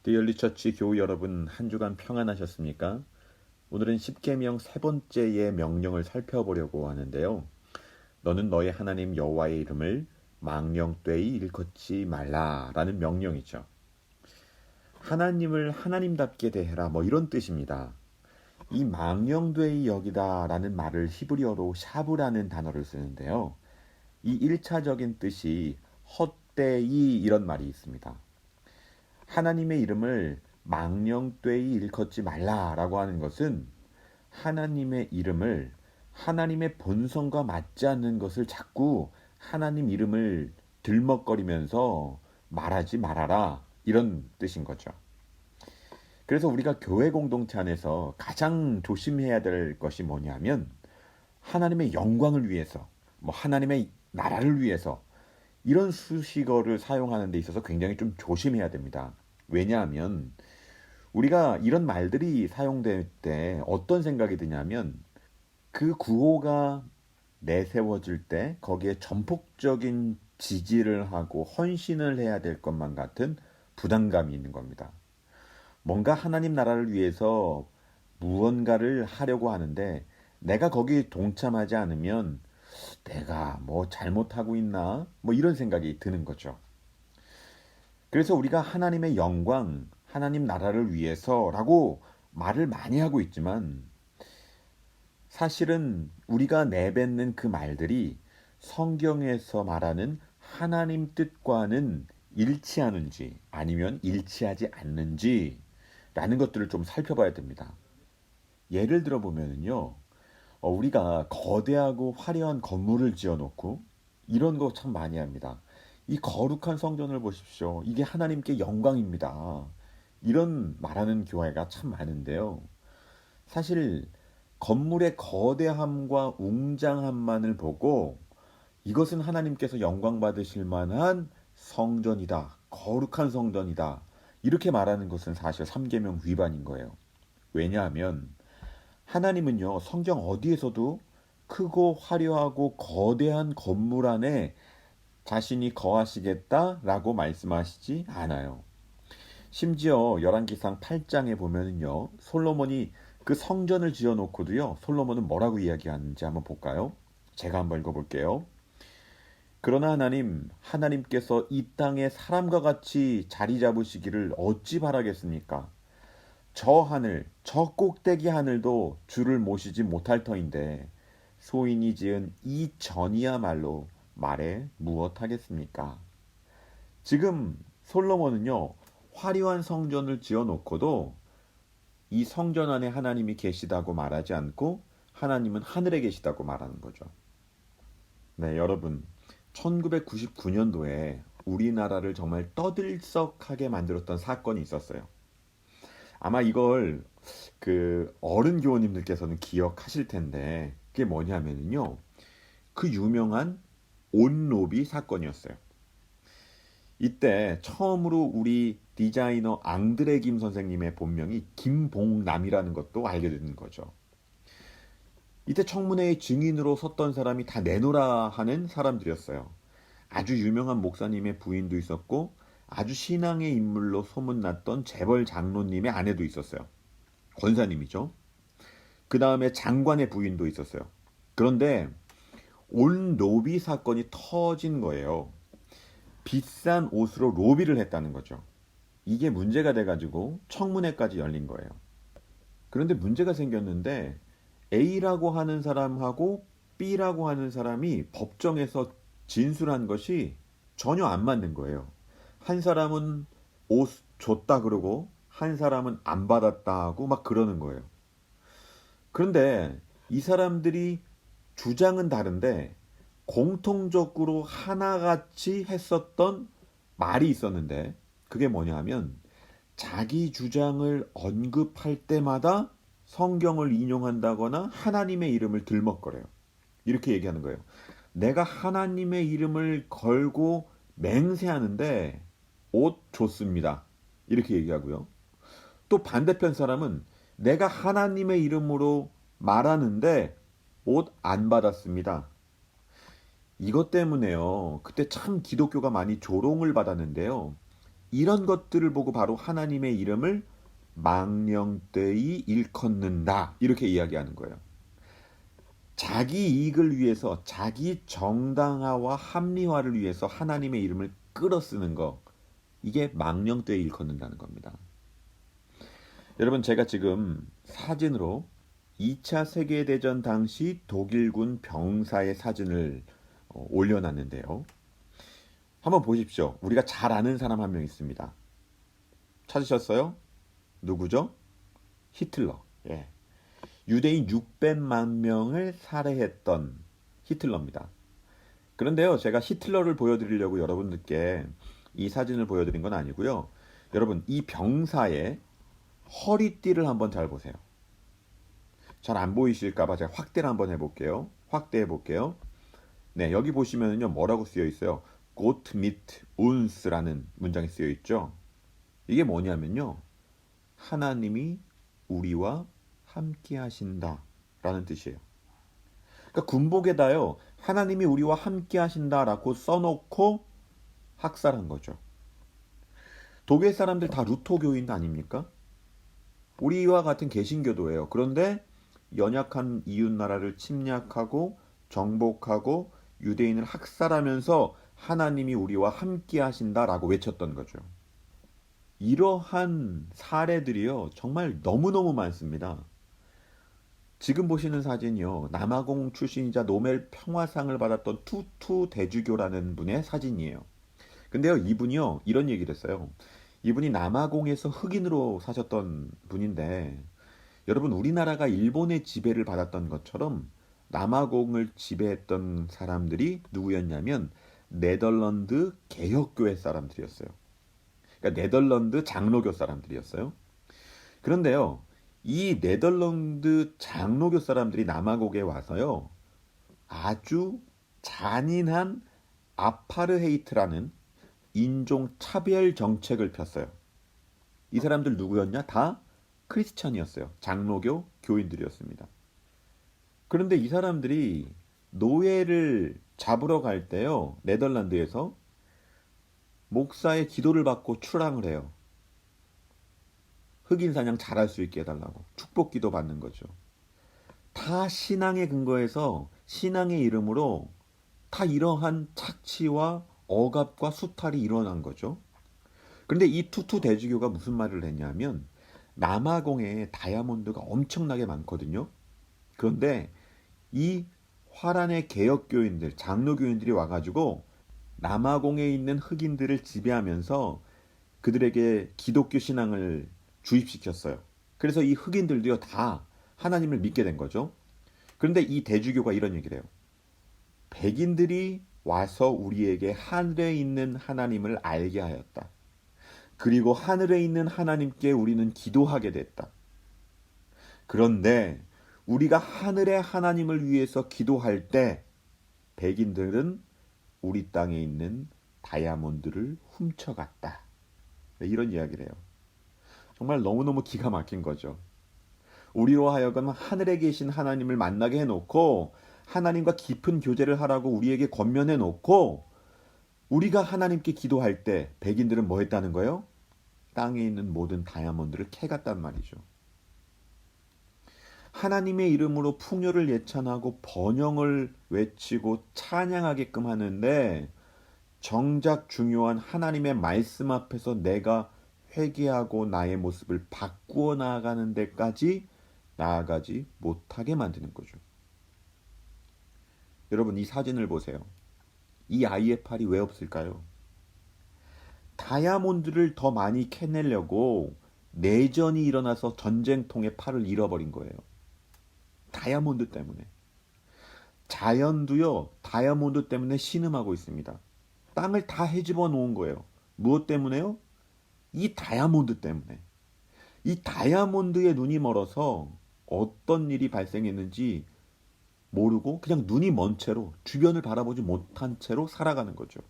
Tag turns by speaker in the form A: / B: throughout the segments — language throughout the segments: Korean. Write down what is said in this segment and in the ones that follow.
A: 디얼리처치 교우 여러분, 한 주간 평안하셨습니까? 오늘은 십계명 세 번째의 명령을 살펴보려고 하는데요. 너는 너의 하나님 여호와의 이름을 망령되이 일컫지 말라라는 명령이죠. 하나님을 하나님답게 대해라, 이런 뜻입니다. 이 망령되이 여기다라는 말을 히브리어로 샤브라는 단어를 쓰는데요. 이 1차적인 뜻이 헛되이 이런 말이 있습니다. 하나님의 이름을 망령되이 일컫지 말라라고 하는 것은 하나님의 이름을 하나님의 본성과 맞지 않는 것을 자꾸 하나님 이름을 들먹거리면서 말하지 말아라, 이런 뜻인 거죠. 그래서 우리가 교회 공동체 안에서 가장 조심해야 될 것이 뭐냐면 하나님의 영광을 위해서, 하나님의 나라를 위해서 이런 수식어를 사용하는 데 있어서 굉장히 좀 조심해야 됩니다. 왜냐하면 우리가 이런 말들이 사용될 때 어떤 생각이 드냐면 그 구호가 내세워질 때 거기에 전폭적인 지지를 하고 헌신을 해야 될 것만 같은 부담감이 있는 겁니다. 뭔가 하나님 나라를 위해서 무언가를 하려고 하는데 내가 거기 동참하지 않으면 내가 잘못하고 있나? 이런 생각이 드는 거죠. 그래서 우리가 하나님의 영광, 하나님 나라를 위해서라고 말을 많이 하고 있지만 사실은 우리가 내뱉는 그 말들이 성경에서 말하는 하나님 뜻과는 일치하는지 아니면 일치하지 않는지 라는 것들을 좀 살펴봐야 됩니다. 예를 들어 보면요. 우리가 거대하고 화려한 건물을 지어놓고 이런 거 참 많이 합니다. 이 거룩한 성전을 보십시오. 이게 하나님께 영광입니다. 이런 말하는 교회가 참 많은데요. 사실 건물의 거대함과 웅장함만을 보고 이것은 하나님께서 영광 받으실 만한 성전이다. 거룩한 성전이다. 이렇게 말하는 것은 사실 삼계명 위반인 거예요. 왜냐하면 하나님은요, 성경 어디에서도 크고 화려하고 거대한 건물 안에 자신이 거하시겠다라고 말씀하시지 않아요. 심지어 열왕기상 8장에 보면은요, 솔로몬이 그 성전을 지어놓고도요, 솔로몬은 뭐라고 이야기하는지 한번 볼까요? 제가 한번 읽어볼게요. 그러나 하나님께서 이 땅에 사람과 같이 자리 잡으시기를 어찌 바라겠습니까? 저 하늘, 저 꼭대기 하늘도 주를 모시지 못할 터인데 소인이 지은 이 전이야말로 말에 무엇하겠습니까? 지금 솔로몬은요, 화려한 성전을 지어놓고도 이 성전 안에 하나님이 계시다고 말하지 않고 하나님은 하늘에 계시다고 말하는 거죠. 네, 여러분. 1999년도에 우리나라를 정말 떠들썩하게 만들었던 사건이 있었어요. 아마 이걸 그 어른 교우님들께서는 기억하실 텐데 그게 뭐냐면요. 그 유명한 온로비 사건이었어요. 이때 처음으로 우리 디자이너 앙드레 김 선생님의 본명이 김봉남이라는 것도 알게 되는 거죠. 이때 청문회의 증인으로 섰던 사람이 다 내놓으라 하는 사람들이었어요. 아주 유명한 목사님의 부인도 있었고 아주 신앙의 인물로 소문났던 재벌 장로님의 아내도 있었어요. 권사님이죠. 그 다음에 장관의 부인도 있었어요. 그런데 온 로비 사건이 터진 거예요. 비싼 옷으로 로비를 했다는 거죠. 이게 문제가 돼가지고 청문회까지 열린 거예요. 그런데 문제가 생겼는데 A라고 하는 사람하고 B라고 하는 사람이 법정에서 진술한 것이 전혀 안 맞는 거예요. 한 사람은 옷 줬다 그러고 한 사람은 안 받았다 하고 막 그러는 거예요. 그런데 이 사람들이 주장은 다른데 공통적으로 하나같이 했었던 말이 있었는데 그게 뭐냐 하면 자기 주장을 언급할 때마다 성경을 인용한다거나 하나님의 이름을 들먹거려요. 이렇게 얘기하는 거예요. 내가 하나님의 이름을 걸고 맹세하는데 옷 좋습니다. 이렇게 얘기하고요. 또 반대편 사람은 내가 하나님의 이름으로 말하는데 옷 안 받았습니다. 이것 때문에요. 그때 참 기독교가 많이 조롱을 받았는데요. 이런 것들을 보고 바로 하나님의 이름을 망령되이 일컫는다. 이렇게 이야기하는 거예요. 자기 이익을 위해서, 자기 정당화와 합리화를 위해서 하나님의 이름을 끌어쓰는 거. 이게 망령되이 일컫는다는 겁니다. 여러분, 제가 지금 사진으로 2차 세계대전 당시 독일군 병사의 사진을 올려놨는데요. 한번 보십시오. 우리가 잘 아는 사람 한 명 있습니다. 찾으셨어요? 누구죠? 히틀러. 예. 유대인 600만 명을 살해했던 히틀러입니다. 그런데요, 제가 히틀러를 보여드리려고 여러분들께 이 사진을 보여드린 건 아니고요. 여러분, 이 병사의 허리띠를 한번 잘 보세요. 잘 안 보이실까봐 제가 확대를 한번 해볼게요. 확대해 볼게요. 네, 여기 보시면요, 뭐라고 쓰여 있어요? Gott mit uns라는 문장이 쓰여 있죠. 이게 뭐냐면요, 하나님이 우리와 함께 하신다 라는 뜻이에요. 그러니까 군복에다요, 하나님이 우리와 함께 하신다라고 써놓고 학살한 거죠. 독일 사람들 다 루터교인 아닙니까? 우리와 같은 개신교도예요. 그런데 연약한 이웃 나라를 침략하고 정복하고 유대인을 학살하면서 하나님이 우리와 함께 하신다라고 외쳤던 거죠. 이러한 사례들이요, 정말 너무너무 많습니다. 지금 보시는 사진이요, 남아공 출신이자 노벨 평화상을 받았던 투투 대주교라는 분의 사진이에요. 근데요, 이분이요, 이런 얘기를 했어요. 이분이 남아공에서 흑인으로 사셨던 분인데, 여러분, 우리나라가 일본의 지배를 받았던 것처럼 남아공을 지배했던 사람들이 누구였냐면 네덜란드 개혁교회 사람들이었어요. 그러니까 네덜란드 장로교 사람들이었어요. 그런데요, 이 네덜란드 장로교 사람들이 남아공에 와서요, 아주 잔인한 아파르헤이트라는 인종 차별 정책을 폈어요. 이 사람들 누구였냐? 다 크리스천이었어요. 장로교 교인들이었습니다. 그런데 이 사람들이 노예를 잡으러 갈 때요, 네덜란드에서 목사의 기도를 받고 출항을 해요. 흑인 사냥 잘할 수 있게 해달라고 축복 기도 받는 거죠. 다 신앙의 근거에서 신앙의 이름으로 다 이러한 착취와 억압과 수탈이 일어난 거죠. 그런데 이 투투 대주교가 무슨 말을 했냐면 남아공에 다이아몬드가 엄청나게 많거든요. 그런데 이 화란의 개혁교인들, 장로교인들이 와가지고 남아공에 있는 흑인들을 지배하면서 그들에게 기독교 신앙을 주입시켰어요. 그래서 이 흑인들도요, 다 하나님을 믿게 된 거죠. 그런데 이 대주교가 이런 얘기를 해요. 백인들이 와서 우리에게 하늘에 있는 하나님을 알게 하였다. 그리고 하늘에 있는 하나님께 우리는 기도하게 됐다. 그런데 우리가 하늘의 하나님을 위해서 기도할 때 백인들은 우리 땅에 있는 다이아몬드를 훔쳐갔다. 이런 이야기를 해요. 정말 너무너무 기가 막힌 거죠. 우리로 하여금 하늘에 계신 하나님을 만나게 해놓고 하나님과 깊은 교제를 하라고 우리에게 권면해 놓고 우리가 하나님께 기도할 때 백인들은 뭐 했다는 거예요? 땅에 있는 모든 다이아몬드를 캐갔단 말이죠. 하나님의 이름으로 풍요를 예찬하고 번영을 외치고 찬양하게끔 하는데 정작 중요한 하나님의 말씀 앞에서 내가 회개하고 나의 모습을 바꾸어 나아가는 데까지 나아가지 못하게 만드는 거죠. 여러분, 이 사진을 보세요. 이 아이의 팔이 왜 없을까요? 다이아몬드를 더 많이 캐내려고 내전이 일어나서 전쟁통에 팔을 잃어버린 거예요. 다이아몬드 때문에. 자연도요, 다이아몬드 때문에 신음하고 있습니다. 땅을 다 헤집어 놓은 거예요. 무엇 때문에요? 이 다이아몬드 때문에. 이 다이아몬드에 눈이 멀어서 어떤 일이 발생했는지 모르고 그냥 눈이 먼 채로 주변을 바라보지 못한 채로 살아가는 거죠.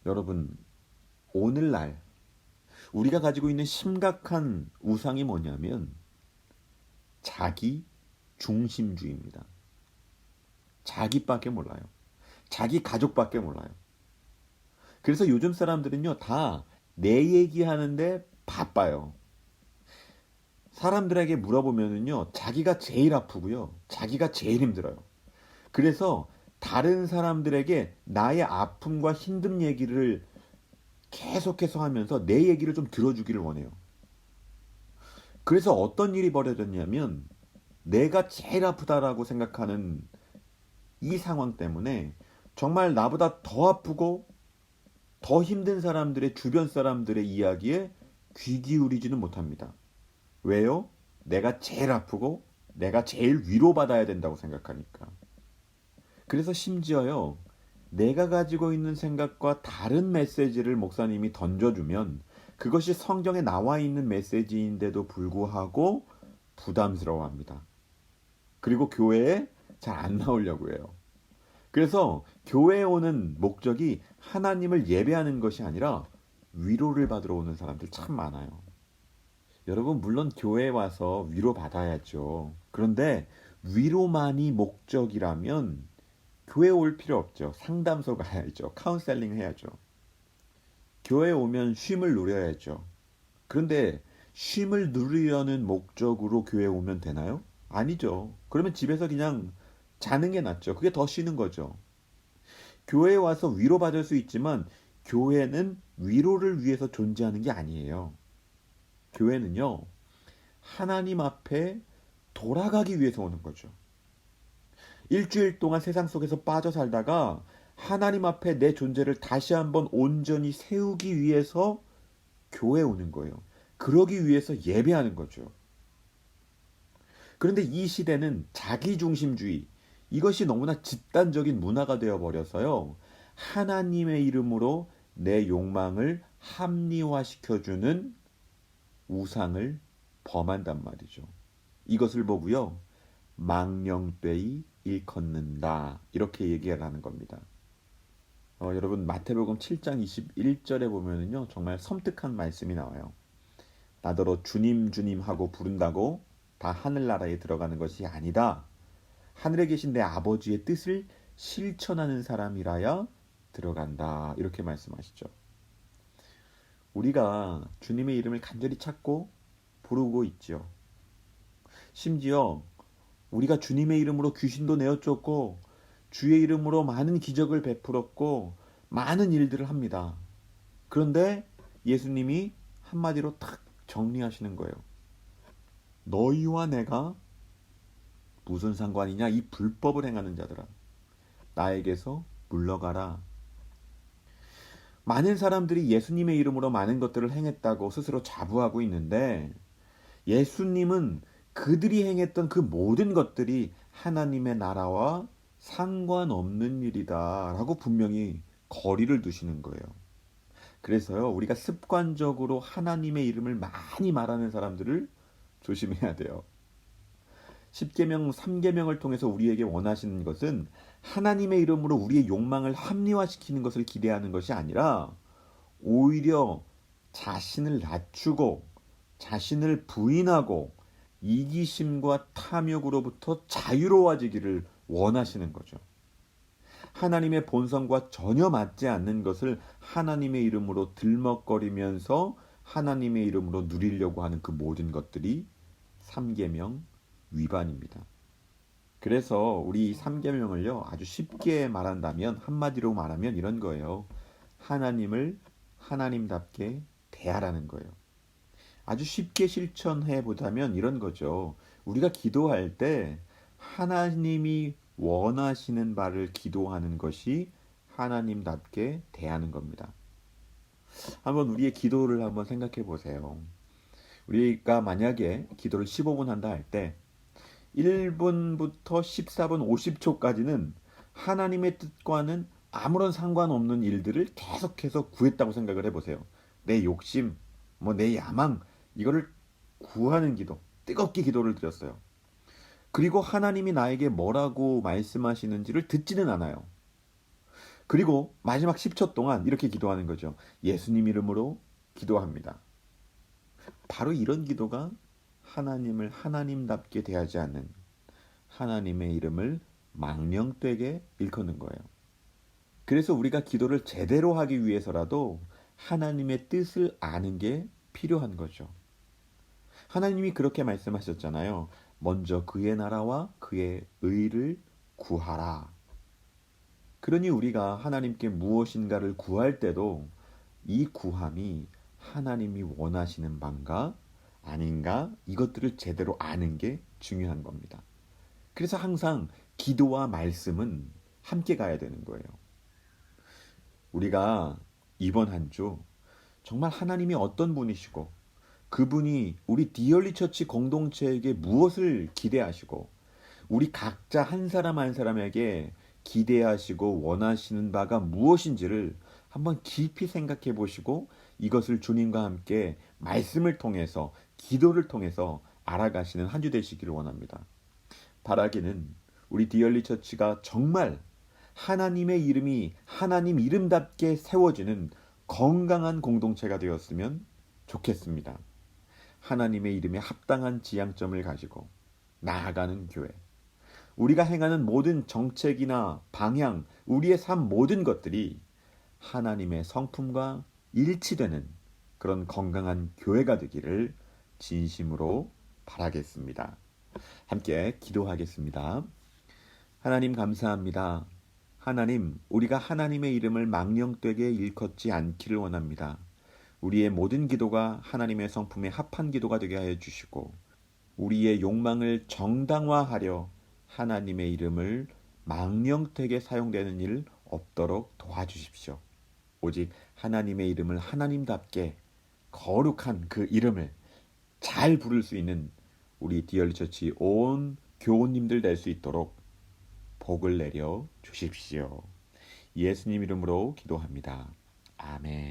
A: 여러분, 오늘날 우리가 가지고 있는 심각한 우상이 뭐냐면 자기 중심주의입니다. 자기밖에 몰라요. 자기 가족밖에 몰라요. 그래서 요즘 사람들은요, 다 내 얘기하는데 바빠요. 사람들에게 물어보면은요, 자기가 제일 아프고요, 자기가 제일 힘들어요. 그래서 다른 사람들에게 나의 아픔과 힘든 얘기를 계속해서 하면서 내 얘기를 좀 들어주기를 원해요. 그래서 어떤 일이 벌어졌냐면, 내가 제일 아프다라고 생각하는 이 상황 때문에 정말 나보다 더 아프고 더 힘든 사람들의 주변 사람들의 이야기에 귀 기울이지는 못합니다. 왜요? 내가 제일 아프고 내가 제일 위로받아야 된다고 생각하니까. 그래서 심지어요, 내가 가지고 있는 생각과 다른 메시지를 목사님이 던져주면 그것이 성경에 나와 있는 메시지인데도 불구하고 부담스러워합니다. 그리고 교회에 잘 안 나오려고 해요. 그래서 교회에 오는 목적이 하나님을 예배하는 것이 아니라 위로를 받으러 오는 사람들 참 많아요. 여러분, 물론 교회에 와서 위로받아야죠. 그런데 위로만이 목적이라면 교회 올 필요 없죠. 상담소 가야죠. 카운셀링 해야죠. 교회 오면 쉼을 누려야죠. 그런데 쉼을 누리려는 목적으로 교회 오면 되나요? 아니죠. 그러면 집에서 그냥 자는 게 낫죠. 그게 더 쉬는 거죠. 교회에 와서 위로받을 수 있지만 교회는 위로를 위해서 존재하는 게 아니에요. 교회는요, 하나님 앞에 돌아가기 위해서 오는 거죠. 일주일 동안 세상 속에서 빠져 살다가 하나님 앞에 내 존재를 다시 한번 온전히 세우기 위해서 교회에 오는 거예요. 그러기 위해서 예배하는 거죠. 그런데 이 시대는 자기중심주의, 이것이 너무나 집단적인 문화가 되어 버려서요. 하나님의 이름으로 내 욕망을 합리화시켜주는 우상을 범한단 말이죠. 이것을 보고요, 망령되이 일컫는다, 이렇게 얘기를 하는 겁니다. 여러분, 마태복음 7장 21절에 보면은요, 정말 섬뜩한 말씀이 나와요. 나더러 주님 주님 하고 부른다고 다 하늘나라에 들어가는 것이 아니다. 하늘에 계신 내 아버지의 뜻을 실천하는 사람이라야 들어간다, 이렇게 말씀하시죠. 우리가 주님의 이름을 간절히 찾고 부르고 있죠. 심지어 우리가 주님의 이름으로 귀신도 내어쫓고 주의 이름으로 많은 기적을 베풀었고 많은 일들을 합니다. 그런데 예수님이 한마디로 탁 정리하시는 거예요. 너희와 내가 무슨 상관이냐, 이 불법을 행하는 자들아, 나에게서 물러가라. 많은 사람들이 예수님의 이름으로 많은 것들을 행했다고 스스로 자부하고 있는데, 예수님은 그들이 행했던 그 모든 것들이 하나님의 나라와 상관없는 일이다 라고 분명히 거리를 두시는 거예요. 그래서요, 우리가 습관적으로 하나님의 이름을 많이 말하는 사람들을 조심해야 돼요. 10계명, 3계명을 통해서 우리에게 원하시는 것은 하나님의 이름으로 우리의 욕망을 합리화시키는 것을 기대하는 것이 아니라 오히려 자신을 낮추고 자신을 부인하고 이기심과 탐욕으로부터 자유로워지기를 원하시는 거죠. 하나님의 본성과 전혀 맞지 않는 것을 하나님의 이름으로 들먹거리면서 하나님의 이름으로 누리려고 하는 그 모든 것들이 3계명 위반입니다. 그래서 우리 3계명을요, 아주 쉽게 말한다면, 한마디로 말하면 이런 거예요. 하나님을 하나님답게 대하라는 거예요. 아주 쉽게 실천해 보자면 이런 거죠. 우리가 기도할 때 하나님이 원하시는 바를 기도하는 것이 하나님답게 대하는 겁니다. 한번 우리의 기도를 한번 생각해 보세요. 우리가 만약에 기도를 15분 한다 할 때 1분부터 14분 50초까지는 하나님의 뜻과는 아무런 상관없는 일들을 계속해서 구했다고 생각을 해보세요. 내 욕심, 내 야망, 이거를 구하는 기도, 뜨겁게 기도를 드렸어요. 그리고 하나님이 나에게 뭐라고 말씀하시는지를 듣지는 않아요. 그리고 마지막 10초 동안 이렇게 기도하는 거죠. 예수님 이름으로 기도합니다. 바로 이런 기도가 하나님을 하나님답게 대하지 않는, 하나님의 이름을 망령되게 일컫는 거예요. 그래서 우리가 기도를 제대로 하기 위해서라도 하나님의 뜻을 아는 게 필요한 거죠. 하나님이 그렇게 말씀하셨잖아요. 먼저 그의 나라와 그의 의를 구하라. 그러니 우리가 하나님께 무엇인가를 구할 때도 이 구함이 하나님이 원하시는 바인가 아닌가 이것들을 제대로 아는 게 중요한 겁니다. 그래서 항상 기도와 말씀은 함께 가야 되는 거예요. 우리가 이번 한 주 정말 하나님이 어떤 분이시고 그분이 우리 디얼리 처치 공동체에게 무엇을 기대하시고 우리 각자 한 사람 한 사람에게 기대하시고 원하시는 바가 무엇인지를 한번 깊이 생각해 보시고 이것을 주님과 함께 말씀을 통해서 기도를 통해서 알아가시는 한 주 되시기를 원합니다. 바라기는 우리 디얼리 처치가 정말 하나님의 이름이 하나님 이름답게 세워지는 건강한 공동체가 되었으면 좋겠습니다. 하나님의 이름에 합당한 지향점을 가지고 나아가는 교회. 우리가 행하는 모든 정책이나 방향, 우리의 삶 모든 것들이 하나님의 성품과 일치되는 그런 건강한 교회가 되기를 진심으로 바라겠습니다. 함께 기도하겠습니다. 하나님 감사합니다. 하나님, 우리가 하나님의 이름을 망령되게 일컫지 않기를 원합니다. 우리의 모든 기도가 하나님의 성품에 합한 기도가 되게 하여 주시고 우리의 욕망을 정당화하려 하나님의 이름을 망령되게 사용되는 일 없도록 도와주십시오. 오직 하나님의 이름을 하나님답게 거룩한 그 이름을 잘 부를 수 있는 우리 디얼리처치 온 교우님들 될 수 있도록 복을 내려 주십시오. 예수님 이름으로 기도합니다. 아멘.